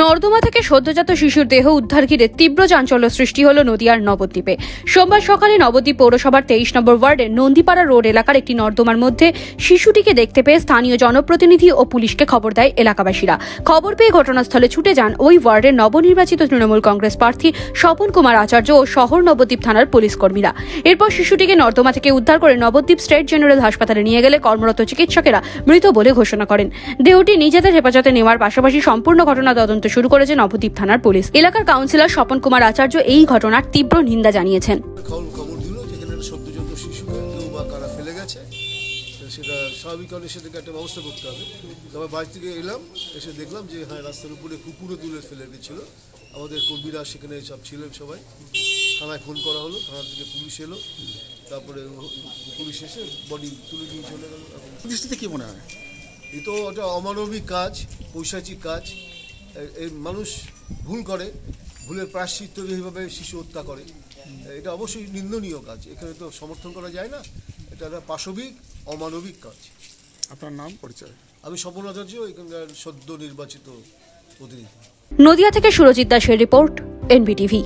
নর্দমা থেকে সদ্যজাত শিশুর দেহ উদ্ধার ঘিরে তীব্র চাঞ্চল্য সৃষ্টি হল নদিয়ার নবদ্বীপে। সোমবার সকালে নবদ্বীপ পৌরসভার 23 নম্বর ওয়ার্ডের নন্দীপাড়া রোড এলাকার একটি নর্দমার মধ্যে শিশুটিকে দেখতে পেয়ে স্থানীয় জনপ্রতিনিধি ও পুলিশকে খবর দেয় এলাকাবাসীরা। খবর পেয়ে ঘটনাস্থলে ছুটে যান ওই ওয়ার্ডের নবনির্বাচিত তৃণমূল কংগ্রেস প্রার্থী স্বপন কুমার আচার্য ও শহর নবদ্বীপ থানার পুলিশ কর্মীরা। এরপর শিশুটিকে নর্দমা থেকে উদ্ধার করে নবদ্বীপ স্টেট জেনারেল হাসপাতালে নিয়ে গেলে কর্মরত চিকিৎসকেরা মৃত বলে ঘোষণা করেন। দেহটি নিজেদের হেফাজতে নেওয়ার পাশাপাশি সম্পূর্ণ ঘটনা তদন্ত শুরু করেছে নবদ্বীপ থানার পুলিশ। এলাকার কাউন্সিলর স্বপন কুমার আচার্য এই ঘটনার তীব্র নিন্দা জানিয়েছেন। খবর দিল যেখানে সদ্যজাত শিশুকে কেউ বা কারা ফেলে গেছে, সেটা স্বাভাবিক কারণে সেটাকে একটা ব্যবস্থা করতে হবে। তবে বাড়ি থেকে এলাম, এসে দেখলাম যে হ্যাঁ, রাস্তার উপরে কুকুরে তুলে ফেলে গেছিল। আমাদের কর্মীরা সেখানে সব ছিলেন, সবাই থানায় ফোন করা হলো, থানা থেকে পুলিশ এলো, তারপরে পুলিশ এসে বডি তুলে নিয়ে চলে গেল। দৃষ্টিতে কি মনে হয়? এই তো একটা অমানবিক কাজ, পৈশাচিক কাজ। এই মানুষ ভুল করে, ভুলের প্রায়শ্চিত্ত এইভাবে শিশু হত্যা করে, এটা অবশ্যই নিন্দনীয় কাজ। এখানে তো সমর্থন করা যায় না, এটা একটা পাশবিক অমানবিক কাজ। আপনার নাম, পরিচয়? আমি স্বপন আচার্য, এখানকার সদ্য নির্বাচিত প্রতিনিধি। নদিয়া থেকে সুরজিৎ দাসের রিপোর্ট, এনবিটিভি।